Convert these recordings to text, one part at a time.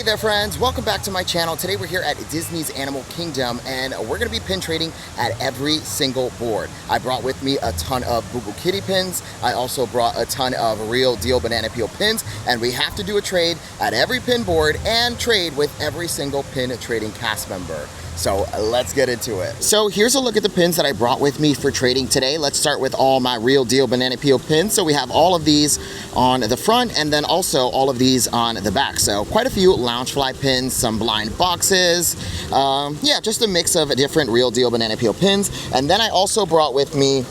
there friends, welcome back to my channel. Today we're here at Disney's Animal Kingdom and we're going to be pin trading at every single board. I brought with me a ton of Boo Boo Kitty pins. I also brought a ton of real deal banana peel pins, and we have to do a trade at every pin board and trade with every single pin trading cast member. So let's get into it. So here's a look at the pins that I brought with me for trading today. Let's start with all my real deal banana peel pins. So we have all of these on the front and then also all of these on the back. So quite a few Loungefly pins, some blind boxes. Yeah, just a mix of different real deal banana peel pins. And then I also brought with me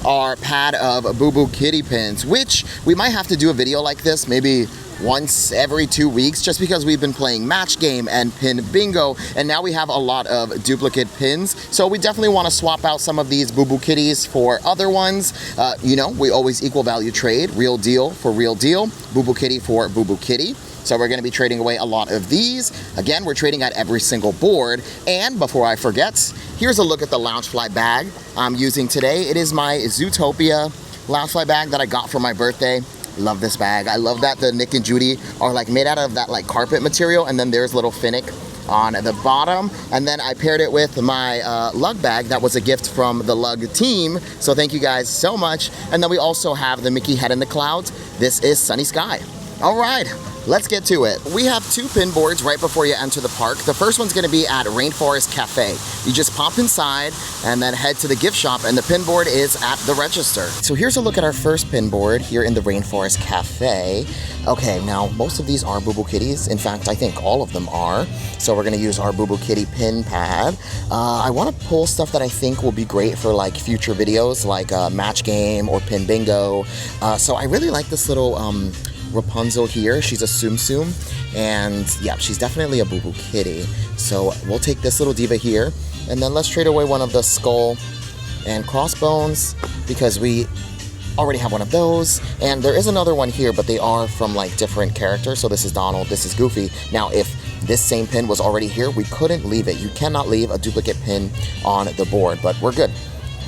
our pad of Boo Boo Kitty pins, which we might have to do a video like this maybe once every 2 weeks, just because we've been playing match game and pin bingo, and now we have a lot of duplicate pins. So we definitely want to swap out some of these Boo Boo Kitties for other ones. You know, we always equal value trade, real deal for real deal, Boo Boo Kitty for Boo Boo Kitty. So we're going to be trading away a lot of these. Again, we're trading at every single board. And before I forget, here's a look at the Loungefly bag I'm using today. It is my Zootopia Loungefly bag that I got for my birthday. Love this bag. I love that the Nick and Judy are like made out of that like carpet material, and then there's little Finnick on the bottom. And then I paired it with my lug bag that was a gift from the lug team. So thank you guys so much. And then we also have the Mickey head in the clouds. This is Sunny Sky. All right, let's get to it. We have two pin boards right before you enter the park. The first one's gonna be at Rainforest Cafe. You just pop inside and then head to the gift shop, and the pin board is at the register. So here's a look at our first pin board here in the Rainforest Cafe. Okay, now most of these are Boo Boo Kitties. In fact, I think all of them are. So we're gonna use our Boo Boo Kitty pin pad. I wanna pull stuff that I think will be great for like future videos, like match game or pin bingo. So I really like this little Rapunzel here. She's a Tsum Tsum, and yeah, she's definitely a Boo Boo Kitty. So we'll take this little diva here, and then let's trade away one of the skull and crossbones because we already have one of those. And there is another one here, but they are from like different characters. So this is Donald, this is Goofy. Now if this same pin was already here, we couldn't leave it. You cannot leave a duplicate pin on the board, but we're good.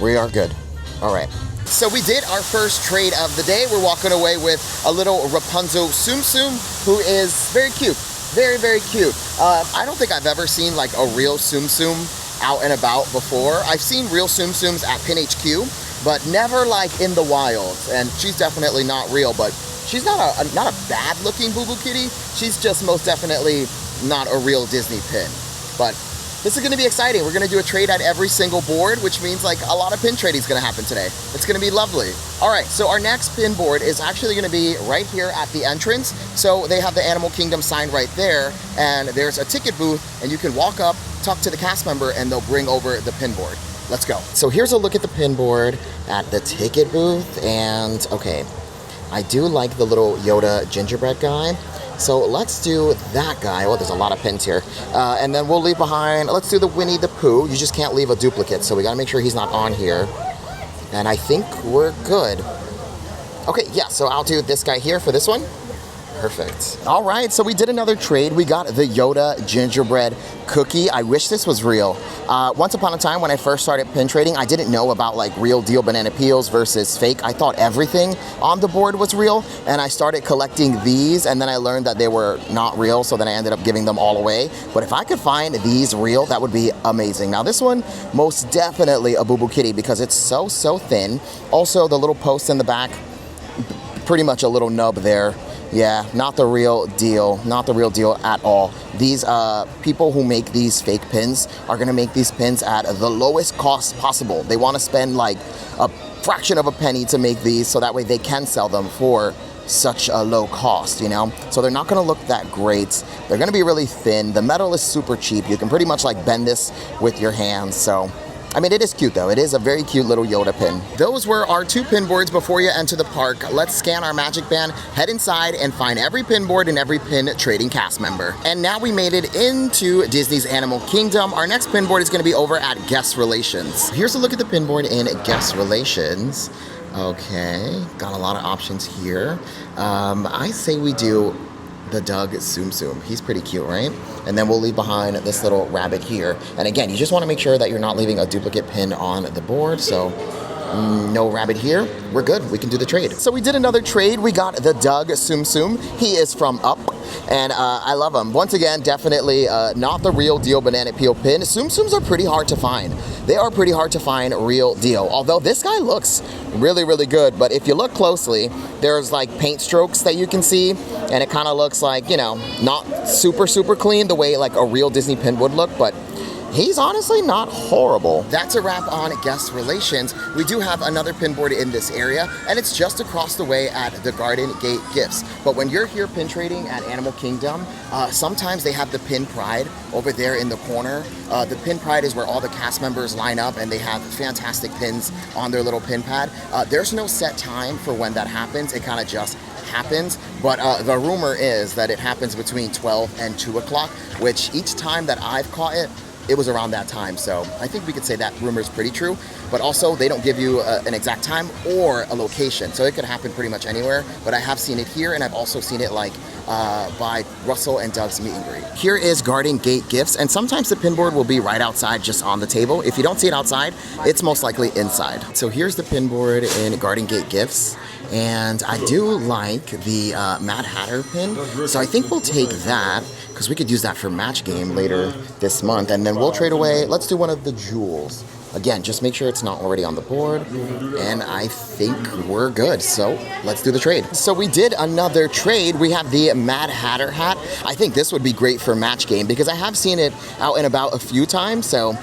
We are good. All right. So we did our first trade of the day. We're walking away with a little Rapunzel Tsum Tsum, who is very cute. Very, very cute. I don't think I've ever seen like a real Tsum Tsum out and about before. I've seen real Tsum Tsums at Pin HQ, but never like in the wild. And she's definitely not real, but she's not a bad looking Boo Boo Kitty. She's just most definitely not a real Disney pin. But this is going to be exciting. We're going to do a trade at every single board, which means like a lot of pin trading is going to happen today. It's going to be lovely. All right, so our next pin board is actually going to be right here at the entrance. So they have the Animal Kingdom sign right there, and there's a ticket booth, and you can walk up, talk to the cast member, and they'll bring over the pin board. Let's go. So here's a look at the pin board at the ticket booth, and okay, I do like the little Yoda gingerbread guy. So let's do that guy. Well, there's a lot of pins here. And then we'll leave behind, let's do the Winnie the Pooh. You just can't leave a duplicate, so we gotta make sure he's not on here. And I think we're good. Okay, yeah, so I'll do this guy here for this one. Perfect. All right, so we did another trade. We got the Yoda gingerbread cookie. I wish this was real. Once upon a time when I first started pin trading, I didn't know about like real deal banana peels versus fake. I thought everything on the board was real, and I started collecting these, and then I learned that they were not real, so then I ended up giving them all away. But if I could find these real, that would be amazing. Now this one, most definitely a Boo Boo Kitty because it's so thin. Also the little post in the back, pretty much a little nub there. Yeah, not the real deal, not the real deal at all. These people who make these fake pins are gonna make these pins at the lowest cost possible. They wanna spend like a fraction of a penny to make these so that way they can sell them for such a low cost, you know? So they're not gonna look that great. They're gonna be really thin. The metal is super cheap. You can pretty much like bend this with your hands, so. I mean, it is cute though. It is a very cute little Yoda pin. Those were our two pin boards before you enter the park. Let's scan our magic band, head inside, and find every pin board and every pin trading cast member. And now we made it into Disney's Animal Kingdom. Our next pin board is gonna be over at Guest Relations. Here's a look at the pin board in Guest Relations. Okay, got a lot of options here. I say we do the Doug Tsum Tsum. He's pretty cute, right? And then we'll leave behind this little rabbit here. And again, you just want to make sure that you're not leaving a duplicate pin on the board. So no rabbit here. We're good. We can do the trade. So we did another trade. We got the Doug Tsum Tsum. He is from Up. and I love them. Once again, definitely not the real deal banana peel pin. Tsum Tsums are pretty hard to find. They are pretty hard to find real deal, although this guy looks really, really good. But if you look closely, there's like paint strokes that you can see, and it kind of looks like, you know, not super, super clean the way like a real Disney pin would look, but he's honestly not horrible. That's a wrap on guest relations. We do have another pin board in this area, and it's just across the way at the Garden Gate Gifts. But when you're here pin trading at Animal Kingdom, sometimes they have the Pin Pride over there in the corner. The Pin Pride is where all the cast members line up, and they have fantastic pins on their little pin pad. There's no set time for when that happens. It kind of just happens, but the rumor is that it happens between 12 and 2 o'clock, which each time that I've caught it, it was around that time. So I think we could say that rumor is pretty true, but also they don't give you an exact time or a location. So it could happen pretty much anywhere, but I have seen it here, and I've also seen it like by Russell and Doug's meet and greet. Here is Garden Gate Gifts, and sometimes the pin board will be right outside just on the table. If you don't see it outside, it's most likely inside. So here's the pin board in Garden Gate Gifts. And I do like the Mad Hatter pin, so I think we'll take that because we could use that for match game later this month, and then we'll trade away. Let's do one of the jewels. Again, just make sure it's not already on the board, and I think we're good, so let's do the trade. So we did another trade. We have the Mad Hatter hat. I think this would be great for match game because I have seen it out and about a few times, so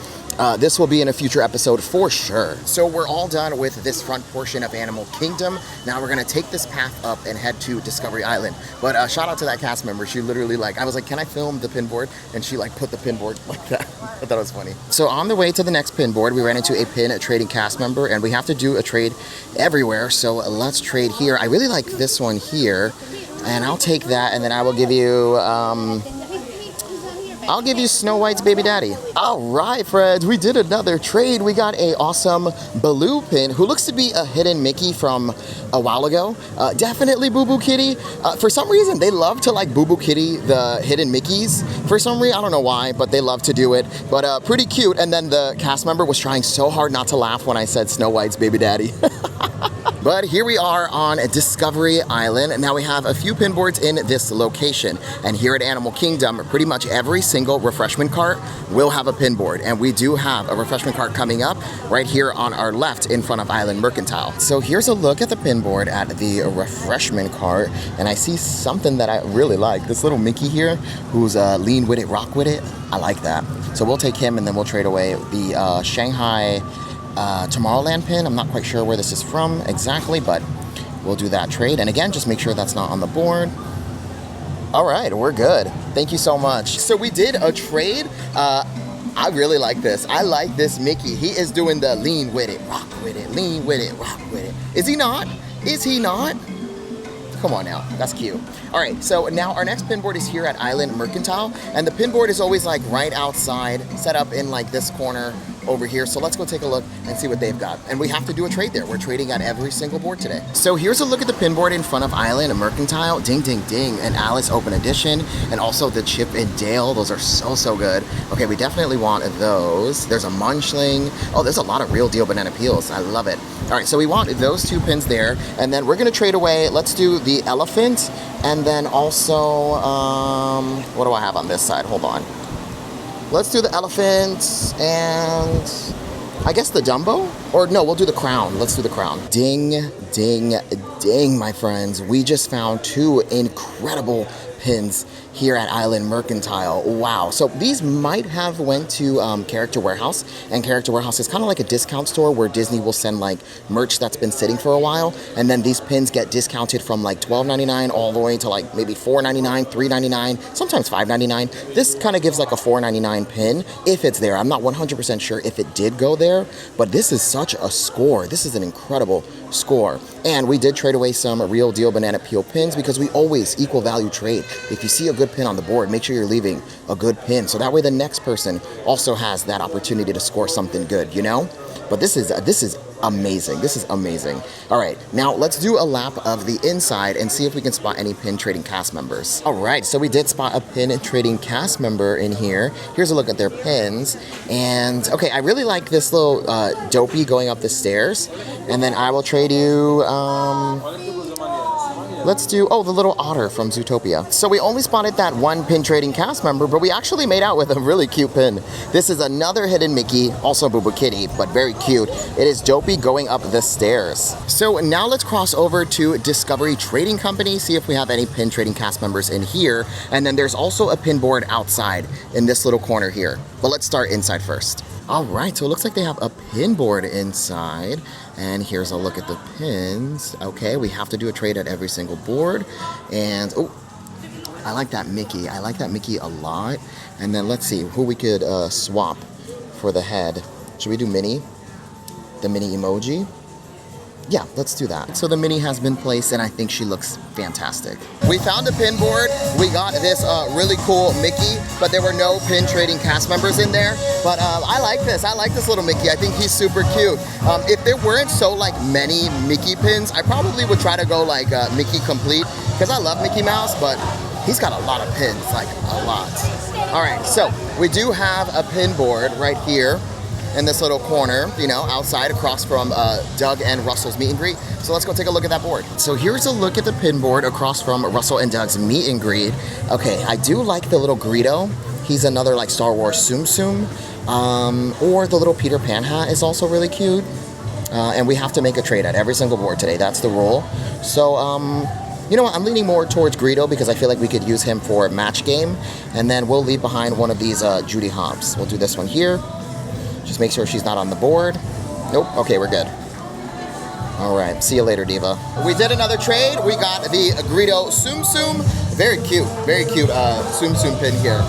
this will be in a future episode for sure. So we're all done with this front portion of Animal Kingdom. Now we're gonna take this path up and head to Discovery Island. But shout out to that cast member. She literally I was like, can I film the pin board? And she like put the pin board like that. I thought it was funny. So on the way to the next pin board, we ran into a pin trading cast member, and we have to do a trade everywhere. So let's trade here. I really like this one here, and I'll take that, and then I will give you, I'll give you Snow White's baby daddy. All right, friends, we did another trade. We got a awesome Baloo pin who looks to be a hidden Mickey from a while ago. Definitely Boo Boo Kitty. For some reason, they love to like Boo Boo Kitty, the hidden Mickeys. For some reason, I don't know why, but they love to do it. But pretty cute. And then the cast member was trying so hard not to laugh when I said Snow White's baby daddy. But here we are on Discovery Island. Now we have a few pin boards in this location. And here at Animal Kingdom, pretty much every single refreshment cart will have a pin board. And we do have a refreshment cart coming up right here on our left in front of Island Mercantile. So here's a look at the pin board at the refreshment cart. And I see something that I really like. This little Mickey here who's lean with it, rock with it. I like that. So we'll take him, and then we'll trade away the Shanghai Tomorrowland pin. I'm not quite sure where this is from exactly, but we'll do that trade. And again, just make sure that's not on the board. All right, we're good. Thank you so much. So we did a trade. I really like this. I like this Mickey. He is doing the lean with it, rock with it, lean with it, rock with it. Is he not? Is he not? Come on now, that's cute. All right, so now our next pin board is here at Island Mercantile, and the pin board is always like right outside, set up in like this corner over here. So let's go take a look and see what they've got. And we have to do a trade there. We're trading at every single board today. So here's a look at the pin board in front of Island Mercantile. Ding, ding, ding. An Alice Open Edition, and also the Chip and Dale. Those are so, so good. Okay, we definitely want those. There's a Munchling. Oh, there's a lot of real deal banana peels. I love it. All right, so we want those two pins there, and then we're gonna trade away. Let's do the elephant, and then also, what do I have on this side? Hold on. Let's do the elephant, and I guess the Dumbo? Or no, we'll do the crown. Let's do the crown. Ding, ding, ding, my friends. We just found two incredible pins here at Island Mercantile. Wow. So these might have went to Character Warehouse, and Character Warehouse is kind of like a discount store where Disney will send like merch that's been sitting for a while, and then these pins get discounted from like $12.99 all the way to like maybe $4.99, $3.99, sometimes $5.99. This kind of gives like a $4.99 pin if it's there. I'm not 100% sure if it did go there, but this is such a score. This is an incredible score. And we did trade away some real deal banana peel pins because we always equal value trade. If you see a good pin on the board, make sure you're leaving a good pin, so that way the next person also has that opportunity to score something good, you know? But this is amazing. This is amazing. All right, now let's do a lap of the inside and see if we can spot any pin trading cast members. All right, so we did spot a pin trading cast member in here. Here's a look at their pins. And okay, I really like this little Dopey going up the stairs. And then I will trade you, let's do, oh, the little otter from Zootopia. So we only spotted that one pin trading cast member, but we actually made out with a really cute pin. This is another hidden Mickey, also Boo Boo Kitty, but very cute. It is Dopey going up the stairs. So now let's cross over to Discovery Trading Company, see if we have any pin trading cast members in here. And then there's also a pin board outside in this little corner here. But let's start inside first. All right, so it looks like they have a pin board inside. And here's a look at the pins. Okay, we have to do a trade at every single board. And, oh, I like that Mickey. I like that Mickey a lot. And then let's see who we could swap for the head. Should we do Minnie? The Minnie emoji? Yeah, let's do that. So the Minnie has been placed and I think she looks fantastic. We found a pin board. We got this really cool Mickey, but there were no pin trading cast members in there. But I like this. I like this little Mickey. I think he's super cute. If there weren't so like many Mickey pins, I probably would try to go like Mickey Complete because I love Mickey Mouse, but he's got a lot of pins, like a lot. All right, so we do have a pin board right here in this little corner, you know, outside across from Doug and Russell's meet and greet. So let's go take a look at that board. So here's a look at the pin board across from Russell and Doug's meet and greet. Okay, I do like the little Greedo. He's another like Star Wars Tsum Tsum. Or the little Peter Pan hat is also really cute. And we have to make a trade at every single board today. That's the rule. So, you know what, I'm leaning more towards Greedo because I feel like we could use him for match game. And then we'll leave behind one of these Judy Hopps. We'll do this one here. Just make sure she's not on the board. Nope, okay, we're good. All right, see you later, Diva. We did another trade. We got the Greedo Tsum Tsum. Very cute Tsum Tsum pin here.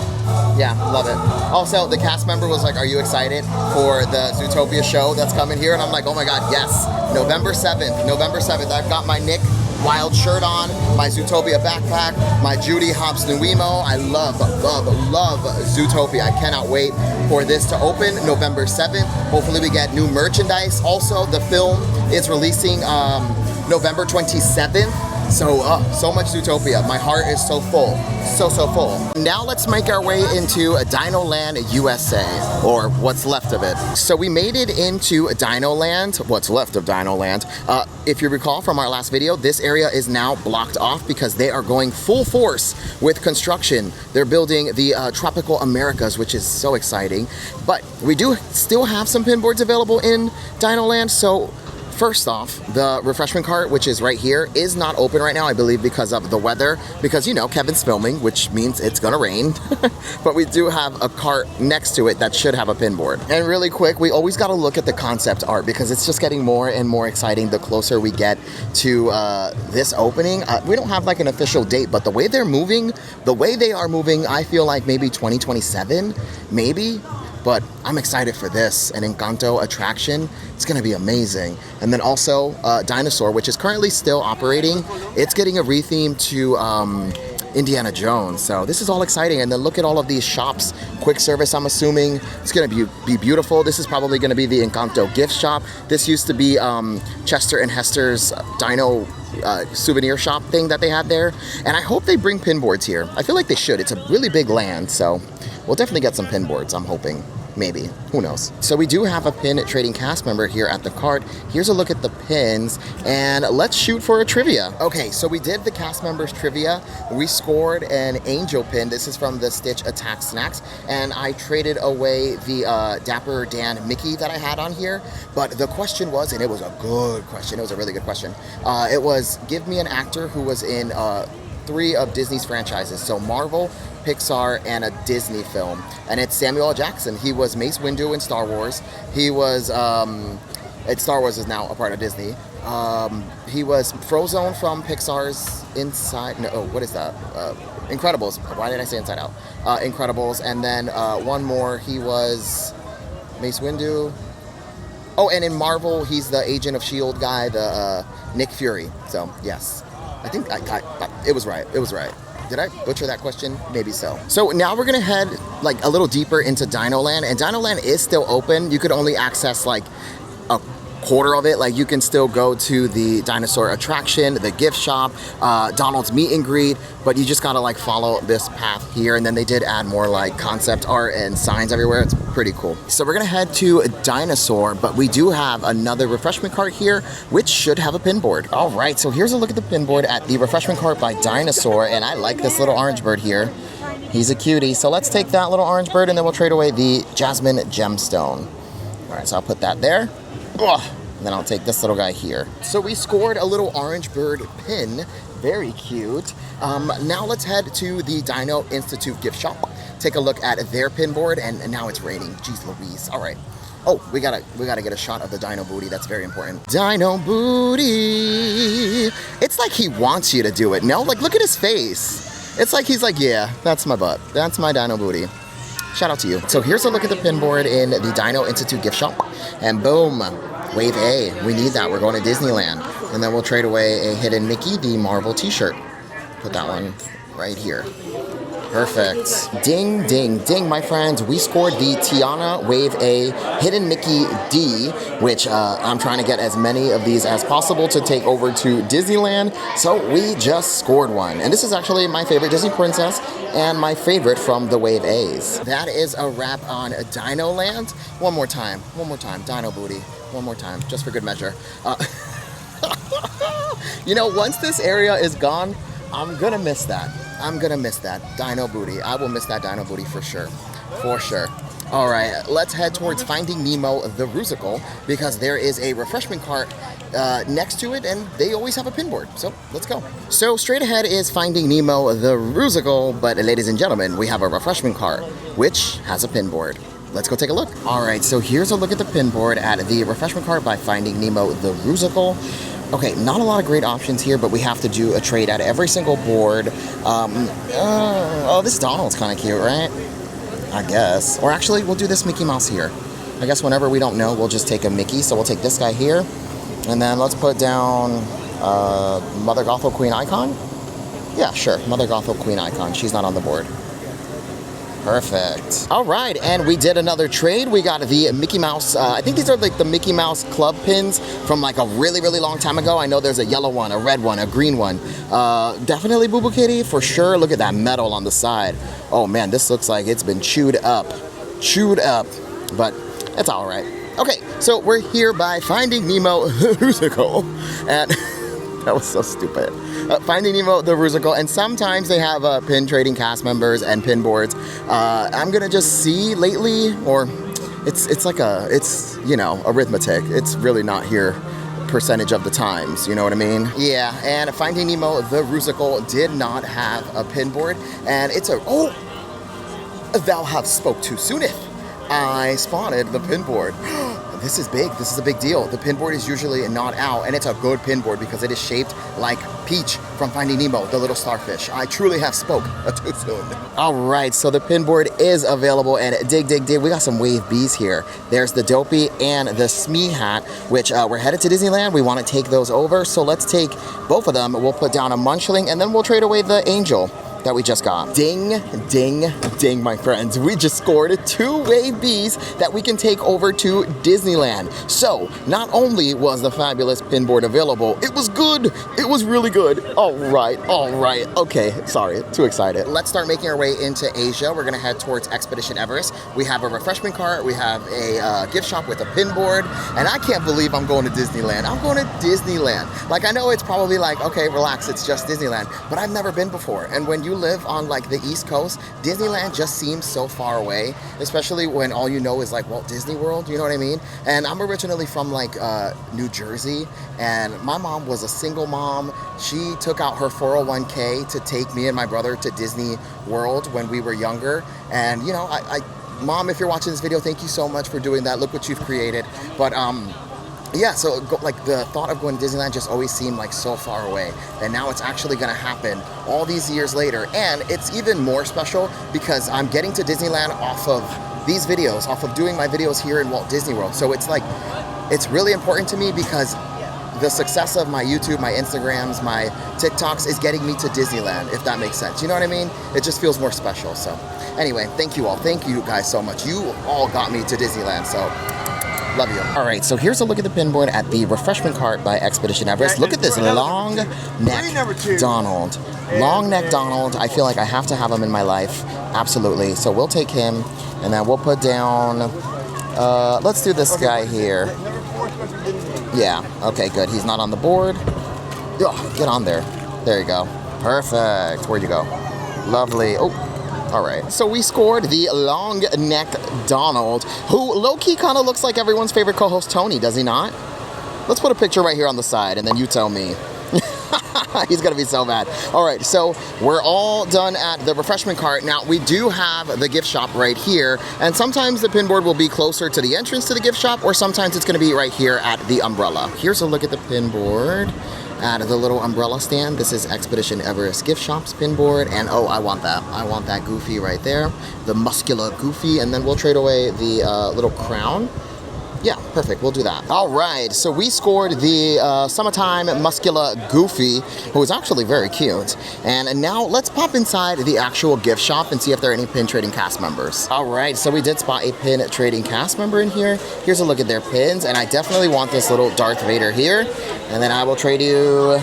Yeah, love it. Also, the cast member was like, are you excited for the Zootopia show that's coming here? And I'm like, oh my God, yes. November 7th. I've got my Nick Wild shirt on, my Zootopia backpack, my Judy Hopps Nuimo. I love Zootopia. I cannot wait for this to open November 7th. Hopefully we get new merchandise. Also, the film is releasing November 27th. So much Zootopia. My heart is so full. So full. Now let's make our way into Dino Land, USA, or what's left of it. So we made it into Dino Land, what's left of Dino Land. If you recall from our last video, this area is now blocked off because they are going full force with construction. They're building the Tropical Americas, which is so exciting. But we do still have some pin boards available in Dino Land, so first off, the refreshment cart, which is right here, is not open right now, I believe because of the weather, because, you know, Kevin's filming, which means it's gonna rain. But we do have a cart next to it that should have a pin board. And really quick, we always gotta look at the concept art because it's just getting more and more exciting the closer we get to this opening. We don't have like an official date, but the way they are moving, I feel like maybe 2027, maybe. But I'm excited for this, an Encanto attraction. It's gonna be amazing. And then also Dinosaur, which is currently still operating. It's getting a retheme to Indiana Jones. So this is all exciting. And then look at all of these shops, quick service, I'm assuming. It's gonna be beautiful. This is probably gonna be the Encanto gift shop. This used to be Chester and Hester's Dino souvenir shop thing that they had there. And I hope they bring pin boards here. I feel like they should. It's a really big land, so we'll definitely get some pin boards, I'm hoping. Maybe, who knows. So we do have a pin trading cast member here at the cart. Here's a look at the pins, and let's shoot for a trivia. Okay, so we did the cast members trivia. We scored an angel pin. This is from the Stitch Attack Snacks, and I traded away the Dapper Dan Mickey that I had on here. But the question was, and it was a good question, it was a really good question. It was, give me an actor who was in 3 of Disney's franchises. So Marvel, Pixar, and a Disney film. And it's Samuel L. Jackson. He was Mace Windu in Star Wars. He was, Star Wars is now a part of Disney. He was Frozone from Pixar's Inside, no, what is that? Incredibles. Why did I say Inside Out? Incredibles. And then one more, he was Mace Windu. Oh, and in Marvel, he's the Agent of S.H.I.E.L.D. guy, the Nick Fury. So, yes. I think it was right. It was right. Did I butcher that question? Maybe so. So now we're gonna head like a little deeper into Dino Land, and Dino Land is still open. You could only access like a quarter of it. Like you can still go to the dinosaur attraction, the gift shop, Donald's meet and greet, but you just gotta like follow this path here. And then they did add more like concept art and signs everywhere. It's pretty cool. So we're gonna head to Dinosaur, but we do have another refreshment cart here, which should have a pin board. All right, so here's a look at the pin board at the refreshment cart by Dinosaur, and I like this little orange bird here. He's a cutie. So let's take that little orange bird and then we'll trade away the Jasmine Gemstone. All right, so I'll put that there. Ugh. And then I'll take this little guy here. So we scored a little orange bird pin. Very cute. Now let's head to the Dino Institute gift shop. Take a look at their pin board, and now it's raining. Jeez Louise. All right. Oh, we gotta get a shot of the Dino booty. That's very important. Dino booty. It's like he wants you to do it. No, like look at his face. It's like he's like, yeah, that's my butt. That's my Dino booty. Shout out to you. So here's a look at the pin board in the Dino Institute gift shop. And boom, Wave A. We need that. We're going to Disneyland. And then we'll trade away a hidden Mickey, the Marvel t-shirt. Put that one right here. Perfect. Ding, ding, ding, my friends. We scored the Tiana Wave A Hidden Mickey D, which I'm trying to get as many of these as possible to take over to Disneyland. So we just scored one. And this is actually my favorite Disney princess and my favorite from the Wave A's. That is a wrap on Dino Land. One more time, Dino booty. One more time, just for good measure. You know, once this area is gone, I'm gonna miss that. I'm gonna miss that Dino booty. I will miss that Dino booty for sure. For sure. All right, let's head towards Finding Nemo the Rusical, because there is a refreshment cart next to it, and they always have a pin board. So let's go. So straight ahead is Finding Nemo the Rusical, but ladies and gentlemen, we have a refreshment cart, which has a pin board. Let's go take a look. All right, so here's a look at the pin board at the refreshment cart by Finding Nemo the Rusical. Okay, not a lot of great options here, but we have to do a trade at every single board. Oh, this Donald's kind of cute, right? I guess. Or actually, we'll do this Mickey Mouse here. I guess whenever we don't know, we'll just take a Mickey. So we'll take this guy here. And then let's put down Mother Gothel Queen Icon. Yeah, sure. Mother Gothel Queen Icon. She's not on the board. Perfect. All right, and we did another trade. We got the Mickey Mouse, I think these are like the Mickey Mouse club pins from like a really, really long time ago. I know there's a yellow one, a red one, a green one. Definitely Boo Boo Kitty for sure. Look at that metal on the side. Oh man, this looks like it's been chewed up, but it's all right. Okay, so we're here by Finding Nemo the Rusical, and that was so stupid. Finding Nemo the Rusical, and sometimes they have pin trading cast members and pin boards. I'm gonna just see lately, or it's like it's you know, arithmetic. It's really not here percentage of the times, you know what I mean? Yeah, and Finding Nemo the Rusical did not have a pin board, and it's a thou have spoke too sooneth. I spotted the pin board. This is big. This is a big deal. The pin board is usually not out, and it's a good pin board because it is shaped like Peach from Finding Nemo, the little starfish. I truly have spoke too soon. All right, so the pin board is available, and dig, we got some Wave Bs here. There's the Dopey and the Smee hat, which we're headed to Disneyland. We want to take those over, so let's take both of them. We'll put down a Munchling, and then we'll trade away the Angel that we just got. Ding, ding, ding, my friends. We just scored 2 Wave Bs that we can take over to Disneyland. So, not only was the fabulous pin board available, it was good. It was really good. All right. Okay, sorry, too excited. Let's start making our way into Asia. We're gonna head towards Expedition Everest. We have a refreshment cart, we have a gift shop with a pin board, and I can't believe I'm going to Disneyland. I'm going to Disneyland. Like, I know it's probably like, okay, relax, it's just Disneyland, but I've never been before. And when you live on like the East Coast, Disneyland just seems so far away, especially when all you know is like Walt Disney World, you know what I mean? And I'm originally from like New Jersey, and my mom was a single mom. She took out her 401k to take me and my brother to Disney World when we were younger. And you know, Mom, if you're watching this video, thank you so much for doing that. Look what you've created. But yeah, so like the thought of going to Disneyland just always seemed like so far away, and now it's actually gonna happen all these years later. And it's even more special because I'm getting to Disneyland off of these videos, off of doing my videos here in Walt Disney World. So it's like, it's really important to me because the success of my YouTube, my Instagrams, my TikToks is getting me to Disneyland, if that makes sense. You know what I mean? It just feels more special. So anyway, thank you all. Thank you guys so much. You all got me to Disneyland. So Love you. All right, so here's a look at the pin board at the refreshment cart by Expedition Everest. Look at this long neck Donald. Long neck Donald. I feel like I have to have him in my life. Absolutely. So we'll take him, and then we'll put down, let's do this guy here. Yeah, okay, good. He's not on the board. Oh, get on there. There you go. Perfect. Where'd you go? Lovely. Oh, all right. So we scored the long neck Donald, who low-key kind of looks like everyone's favorite co-host, Tony, does he not? Let's put a picture right here on the side, and then you tell me. He's gonna be so mad. All right, so we're all done at the refreshment cart. Now, we do have the gift shop right here, and sometimes the pin board will be closer to the entrance to the gift shop, or sometimes it's gonna be right here at the umbrella. Here's a look at the pin board at the little umbrella stand. This is Expedition Everest gift shop's pin board, and oh, I want that. I want that Goofy right there, the muscular Goofy, and then we'll trade away the little crown. Yeah, perfect, we'll do that. All right, so we scored the summertime muscular Goofy, who is actually very cute. And now let's pop inside the actual gift shop and see if there are any pin trading cast members. All right, so we did spot a pin trading cast member in here. Here's a look at their pins, and I definitely want this little Darth Vader here. And then I will trade you,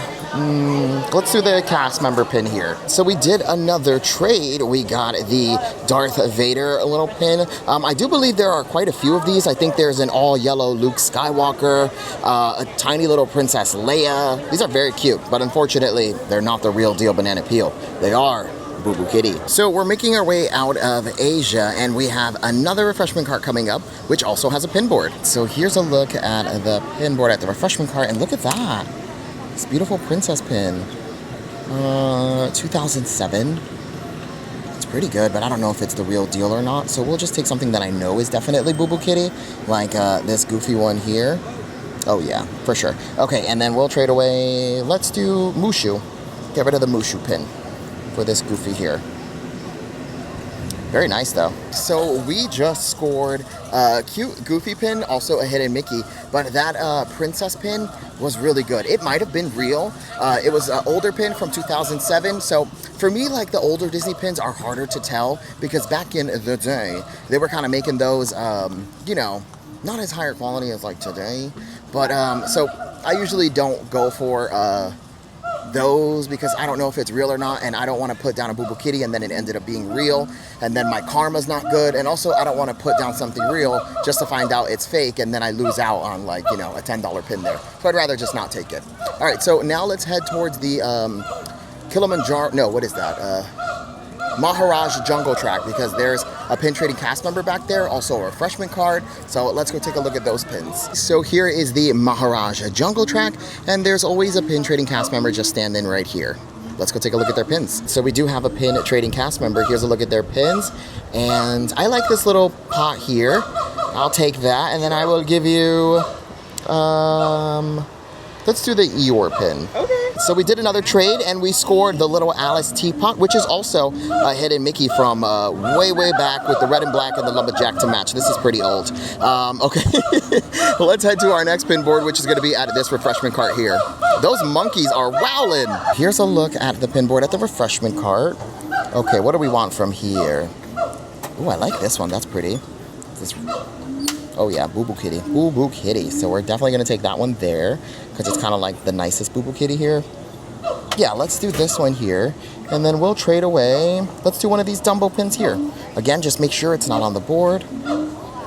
let's do the cast member pin here. So we did another trade. We got the Darth Vader little pin. I do believe there are quite a few of these. I think there's an all yellow Luke Skywalker, a tiny little Princess Leia. These are very cute, but unfortunately, they're not the real deal banana peel. They are Boo Boo Kitty. So we're making our way out of Asia, and we have another refreshment cart coming up, which also has a pin board. So here's a look at the pin board at the refreshment cart, and look at that. This beautiful princess pin. 2007. It's pretty good, but I don't know if it's the real deal or not. So we'll just take something that I know is definitely Boo Boo Kitty, like this Goofy one here. Oh yeah, for sure. Okay, and then we'll trade away, let's do Mushu. Get rid of the Mushu pin for this Goofy here. Very nice though. So we just scored a cute Goofy pin, also a hidden Mickey, but that princess pin was really good. It might have been real. It was an older pin from 2007. So for me, like the older Disney pins are harder to tell because back in the day, they were kind of making those, you know, not as higher quality as like today. But so I usually don't go for those because I don't know if it's real or not, and I don't want to put down a Boo Boo Kitty and then it ended up being real, and then my karma's not good, and also I don't want to put down something real just to find out it's fake and then I lose out on, like, you know, a $10 pin there. So I'd rather just not take it. All right, so now let's head towards the Kilimanjaro, no, what is that? Maharajah Jungle Track, because there's a pin trading cast member back there, also a refreshment card. So let's go take a look at those pins. So here is the Maharajah Jungle Track, and there's always a pin trading cast member just standing right here. Let's go take a look at their pins. So we do have a pin trading cast member. Here's a look at their pins, and I like this little pot here. I'll take that, and then I will give you, let's do the Eeyore pin. Okay. So we did another trade, and we scored the little Alice teapot, which is also a hidden Mickey from way, way back with the red and black and the lumberjack to match. This is pretty old. Okay, let's head to our next pin board, which is going to be at this refreshment cart here. Those monkeys are wowing. Here's a look at the pin board at the refreshment cart. Okay, what do we want from here? Ooh, I like this one. That's pretty. Oh yeah, Boo Boo Kitty. Boo Boo Kitty. So we're definitely going to take that one there because it's kind of like the nicest Boo Boo Kitty here. Yeah, let's do this one here. And then we'll trade away. Let's do one of these Dumbo pins here. Again, just make sure it's not on the board.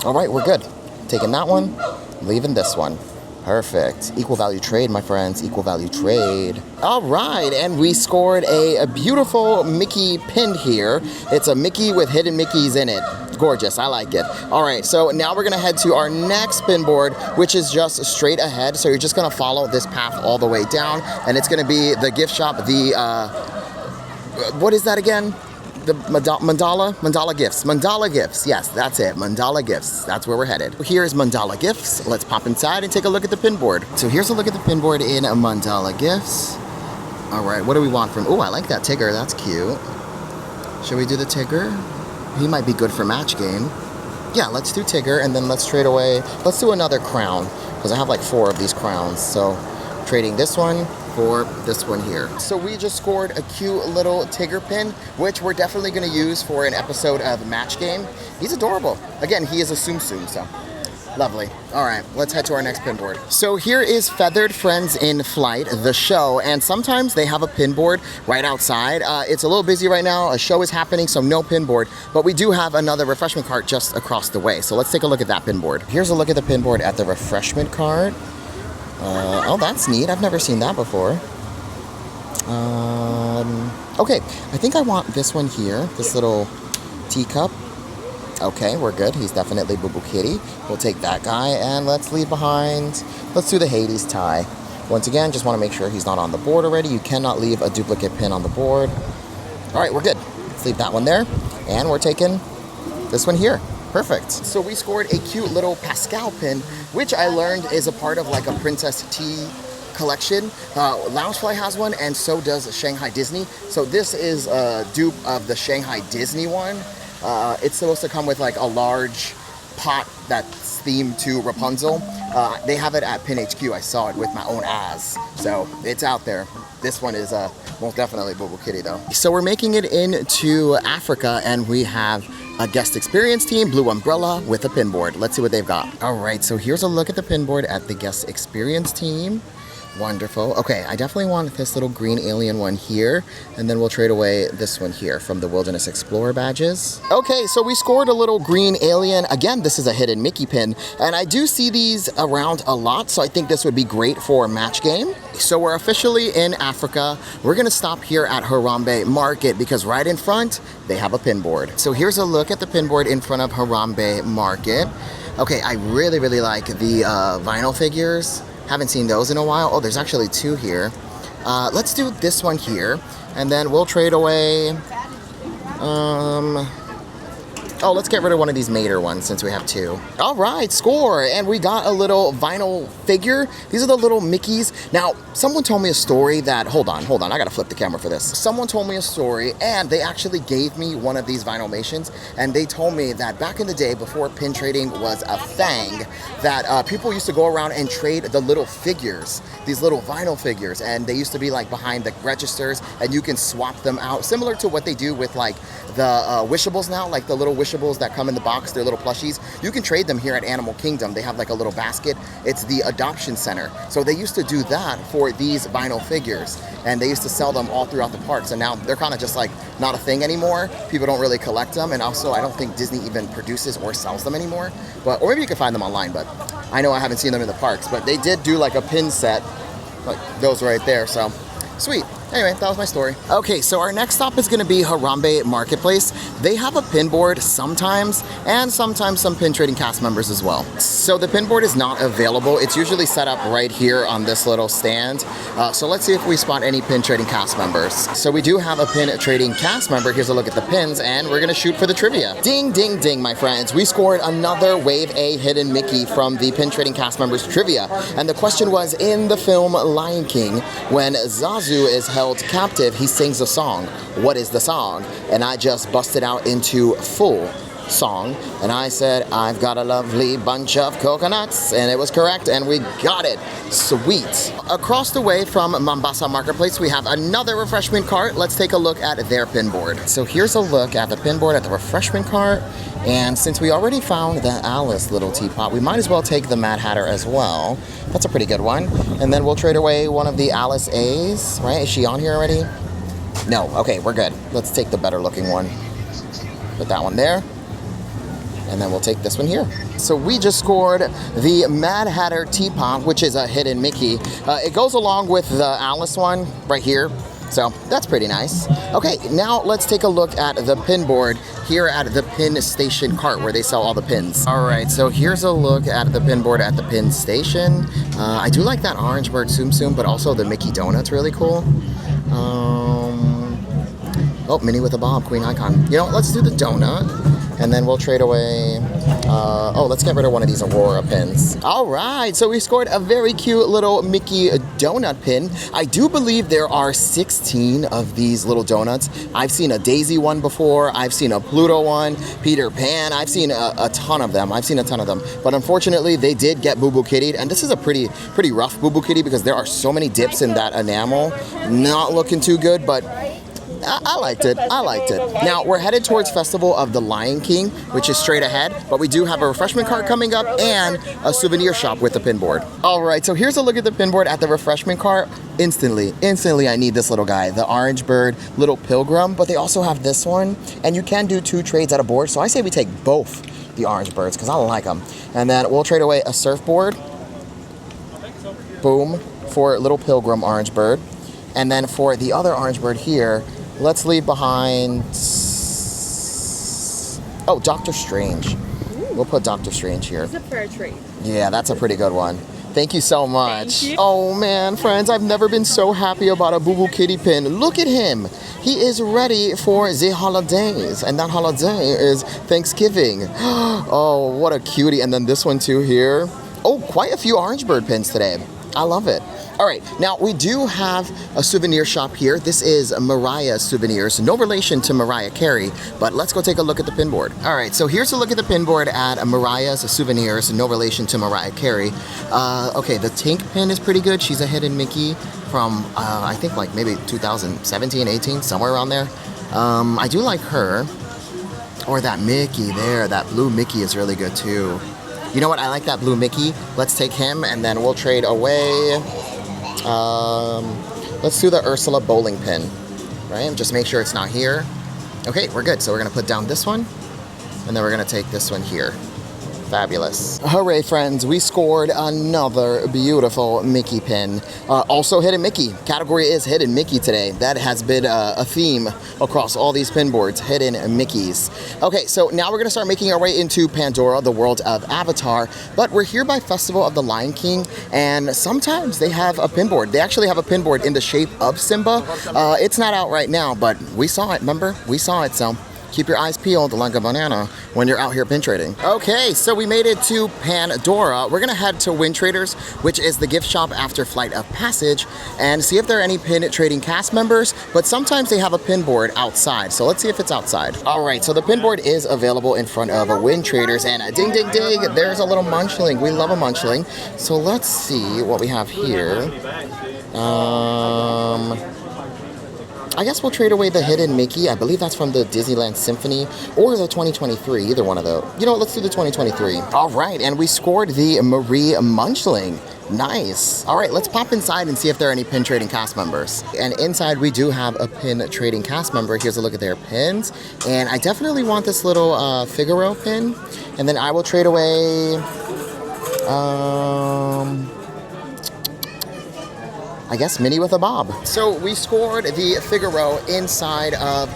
All right, we're good. Taking that one, leaving this one. Perfect. Equal value trade, my friends. Equal value trade. All right, and we scored a beautiful Mickey pin here. It's a Mickey with hidden Mickeys in it. Gorgeous, I like it. All right, so now we're gonna head to our next pin board, which is just straight ahead. So you're just gonna follow this path all the way down, and it's gonna be the gift shop, the, what is that again? The Mandala Gifts. Mandala Gifts, yes, that's it, Mandala Gifts. That's where we're headed. Here's Mandala Gifts. Let's pop inside and take a look at the pin board. So here's a look at the pin board in Mandala Gifts. All right, what do we want from, oh, I like that Tigger, that's cute. Should we do the Tigger? He might be good for match game. Yeah, let's do Tigger, and then let's trade away, let's do another crown, because I have like 4 of these crowns. So trading this one for this one here. So we just scored a cute little Tigger pin, which we're definitely gonna use for an episode of Match Game. He's adorable. Again, he is a Tsum Tsum, so Lovely. All right, let's head to our next pin board. So here is Feathered Friends in Flight, the show, and sometimes they have a pin board right outside. It's a little busy right now. A show is happening, so no pin board, but we do have another refreshment cart just across the way. So let's take a look at that pin board. Here's a look at the pin board at the refreshment cart. Oh, that's neat. I've never seen that before. Okay, I think I want this one here, this little teacup. Okay, we're good. He's definitely Boo Boo Kitty. We'll take that guy, and let's leave behind. Let's do the Hades tie. Once again, just want to make sure he's not on the board already. You cannot leave a duplicate pin on the board. All right, we're good. Let's leave that one there, and we're taking this one here. Perfect. So we scored a cute little Pascal pin, which I learned is a part of like a Princess Tea collection. Loungefly has one, and so does Shanghai Disney. So this is a dupe of the Shanghai Disney one. It's supposed to come with like a large pot that's themed to Rapunzel. They have it at Pin HQ. I saw it with my own eyes. So it's out there. This one is most definitely Boo Boo Kitty though. So we're making it into Africa, and we have a guest experience team, Blue Umbrella, with a pin board. Let's see what they've got. All right, so here's a look at the pin board at the guest experience team. Wonderful. Okay, I definitely want this little green alien one here, and then we'll trade away this one here from the Wilderness Explorer badges. Okay, so we scored a little green alien. Again, this is a hidden Mickey pin, and I do see these around a lot, so I think this would be great for a match game. So we're officially in Africa. We're gonna stop here at Harambe Market because right in front, they have a pin board. So here's a look at the pin board in front of Harambe Market. Okay, I really, really like the vinyl figures. Haven't seen those in a while. Oh, there's actually two here. Let's do this one here, and then we'll trade away. Oh, let's get rid of one of these Mater ones since we have two. All right, score, and we got a little vinyl figure. These are the little Mickeys. Now, someone told me a story that, hold on, I gotta flip the camera for this. Someone told me a story, and they actually gave me one of these Vinylmations, and they told me that back in the day, before pin trading was a thing, that people used to go around and trade the little figures, these little vinyl figures, and they used to be like behind the registers, and you can swap them out, similar to what they do with like the Wishables now, like the little Wishables that come in the box, they're little plushies. You can trade them here at Animal Kingdom. They have like a little basket. It's the adoption center. So they used to do that for these vinyl figures, and they used to sell them all throughout the parks, and now they're kind of just like not a thing anymore. People don't really collect them, and also I don't think Disney even produces or sells them anymore. But, or maybe you can find them online, but I know I haven't seen them in the parks. But they did do like a pin set, like those right there, so sweet. Anyway, that was my story. Okay, so our next stop is gonna be Harambe Marketplace. They have a pin board sometimes, and sometimes some pin trading cast members as well. So the pin board is not available. It's usually set up right here on this little stand. So let's see if we spot any pin trading cast members. So we do have a pin trading cast member. Here's a look at the pins, and we're gonna shoot for the trivia. Ding, ding, ding, my friends. We scored another Wave A hidden Mickey from the pin trading cast members trivia. And the question was, in the film Lion King, when Zazu is held captive, he sings a song. What is the song? And I just busted out into full song, and I said, I've got a lovely bunch of coconuts, and it was correct, and we got it. Sweet. Across the way from Mombasa Marketplace, we have another refreshment cart. Let's take a look at their pin board. So here's a look at the pin board at the refreshment cart, and since we already found the Alice little teapot, we might as well take the Mad Hatter as well. That's a pretty good one. And then we'll trade away one of the Alice A's, right? Is she on here already? No, okay, we're good. Let's take the better looking one. Put that one there. And then we'll take this one here. So we just scored the Mad Hatter teapot, which is a hidden Mickey. It goes along with the Alice one right here. So that's pretty nice. Okay, now let's take a look at the pin board here at the pin station cart where they sell all the pins. All right, so here's a look at the pin board at the pin station. I do like that orange bird Tsum Tsum, but also the Mickey Donut's really cool. Oh, Minnie with a Bob, Queen Icon. You know, let's do the donut, and then we'll trade away, let's get rid of one of these Aurora pins. All right, so we scored a very cute little Mickey donut pin. I do believe there are 16 of these little donuts. I've seen a Daisy one before. I've seen a Pluto one, Peter Pan. I've seen a ton of them. But unfortunately, they did get Boo Boo Kitty'd, and this is a pretty rough Boo Boo Kitty because there are so many dips in that enamel. Not looking too good, but I liked it. I liked it. Now, we're headed towards Festival of the Lion King, which is straight ahead, but we do have a refreshment cart coming up and a souvenir shop with the pin board. All right, so here's a look at the pin board at the refreshment cart. Instantly, I need this little guy, the orange bird, little pilgrim, but they also have this one, and you can do 2 trades at a board, so I say we take both the orange birds, because I like them. And then we'll trade away a surfboard, boom, for little pilgrim orange bird. And then for the other orange bird here, let's leave behind, oh, Doctor Strange. We'll put Doctor Strange here. It's a fair trade. Yeah, that's a pretty good one. Thank you so much. Thank you. Oh man, friends, I've never been so happy about a Boo Boo Kitty pin. Look at him. He is ready for the holidays, and that holiday is Thanksgiving. Oh, what a cutie. And then this one too here. Oh, quite a few orange bird pins today. I love it. All right, now we do have a souvenir shop here. This is Mariyah Souvenirs. No relation to Mariah Carey, but let's go take a look at the pin board. All right, so here's a look at the pin board at Mariyah's Souvenirs. No relation to Mariah Carey. Okay, the Tink pin is pretty good. She's a hidden Mickey from, I think like maybe 2017, 18, somewhere around there. I do like her. Or that Mickey there, that blue Mickey is really good too. You know what, I like that blue Mickey. Let's take him and then we'll trade away. Let's do the Ursula bowling pin, right? Just make sure it's not here. Okay, we're good. So we're gonna put down this one and then we're gonna take this one here. Fabulous. Hooray, friends. We scored another beautiful Mickey pin. Also hidden Mickey. Category is hidden Mickey today. That has been a theme across all these pin boards, hidden Mickeys. Okay, so now we're going to start making our way into Pandora, the world of Avatar. But we're here by Festival of the Lion King, and sometimes they have a pin board. They actually have a pin board in the shape of Simba. It's not out right now, but we saw it, remember? We saw it, so keep your eyes peeled like a banana when you're out here pin trading. Okay, so we made it to Pandora. We're gonna head to Win Traders, which is the gift shop after Flight of Passage, and see if there are any pin trading cast members, but sometimes they have a pin board outside, so let's see if it's outside. All right, so the pin board is available in front of Win Traders, and ding, ding, ding, there's a little munchling. We love a munchling. So let's see what we have here. I guess we'll trade away the hidden Mickey. I believe that's from the Disneyland Symphony or the 2023, either one of those. You know what, let's do the 2023. All right, and we scored the Marie Munchling. Nice. All right, let's pop inside and see if there are any pin trading cast members. And inside we do have a pin trading cast member. Here's a look at their pins. And I definitely want this little Figaro pin. And then I will trade away, I guess Minnie with a bob. So we scored the Figaro inside of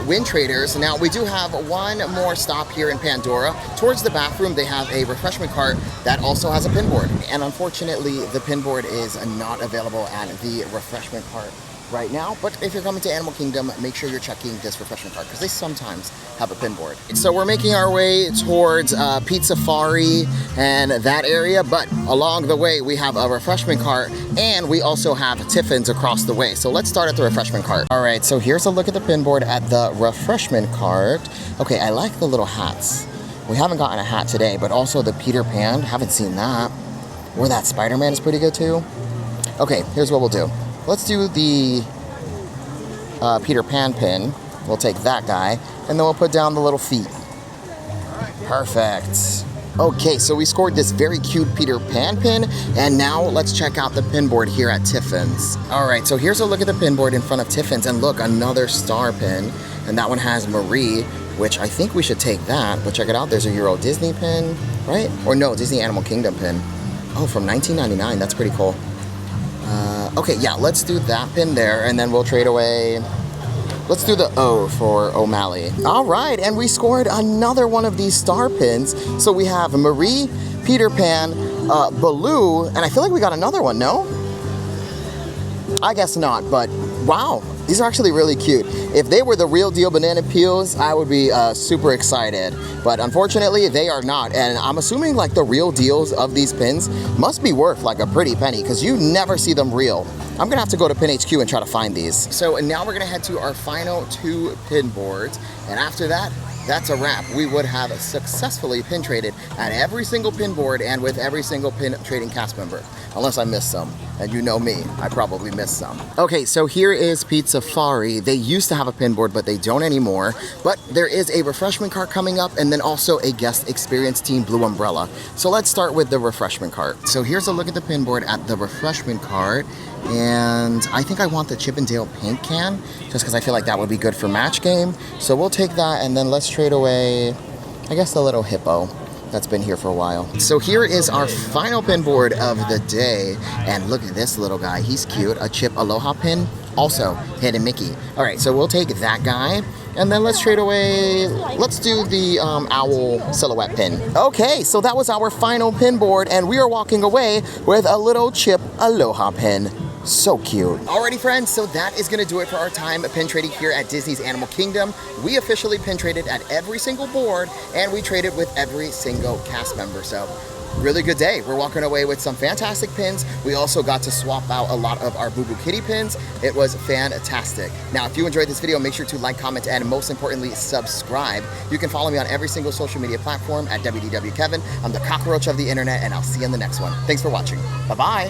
Win Traders. Now we do have one more stop here in Pandora. Towards the bathroom, they have a refreshment cart that also has a pin board. And unfortunately, the pin board is not available at the refreshment cart right now, but if you're coming to Animal Kingdom, make sure you're checking this refreshment cart because they sometimes have a pin board. So we're making our way towards Pizzafari and that area, but along the way we have a refreshment cart and we also have Tiffin's across the way. So let's start at the refreshment cart. All right, so here's a look at the pin board at the refreshment cart. Okay, I like the little hats. We haven't gotten a hat today, but also the Peter Pan, haven't seen that. Or that Spider-Man is pretty good too. Okay, here's what we'll do. Let's do the Peter Pan pin. We'll take that guy, and then we'll put down the little feet. Perfect. Okay, so we scored this very cute Peter Pan pin, and now let's check out the pin board here at Tiffin's. All right, so here's a look at the pin board in front of Tiffin's, and look, another star pin, and that one has Marie, which I think we should take that, but check it out, there's a Euro Disney pin, right? Or no, Disney Animal Kingdom pin. Oh, from 1999, that's pretty cool. Okay, yeah, let's do that pin there, and then we'll trade away. Let's do the O for O'Malley. All right, and we scored another one of these star pins. So we have Marie, Peter Pan, Baloo, and I feel like we got another one, no? I guess not, but wow, these are actually really cute. If they were the real deal banana peels, I would be super excited. But unfortunately, they are not. And I'm assuming like the real deals of these pins must be worth like a pretty penny because you never see them real. I'm gonna have to go to Pin HQ and try to find these. So and now we're gonna head to our final 2 pin boards. And after that, that's a wrap. We would have successfully pin traded at every single pin board and with every single pin trading cast member. Unless I missed some. And you know me, I probably missed some. Okay, so here is Pizzafari. They used to have a pin board, but they don't anymore. But there is a refreshment cart coming up and then also a guest experience team blue umbrella. So let's start with the refreshment cart. So here's a look at the pin board at the refreshment cart. And I think I want the Chip and Dale paint can, just because I feel like that would be good for match game. So we'll take that and then let's trade away, I guess, the little hippo that's been here for a while. So here is our final pin board of the day. And look at this little guy, he's cute. A Chip Aloha pin, also Hidden Mickey. All right, so we'll take that guy. And then let's trade away, let's do the owl silhouette pin. Okay, so that was our final pin board and we are walking away with a little Chip Aloha pin. So cute. Alrighty friends, so that is gonna do it for our time pin trading here at Disney's Animal Kingdom. We officially pin traded at every single board and we traded with every single cast member. So really good day. We're walking away with some fantastic pins. We also got to swap out a lot of our Boo Boo Kitty pins. It was fantastic. Now, if you enjoyed this video, make sure to like, comment, and most importantly, subscribe. You can follow me on every single social media platform at WDW Kevin. I'm the cockroach of the internet, and I'll see you in the next one. Thanks for watching. Bye-bye.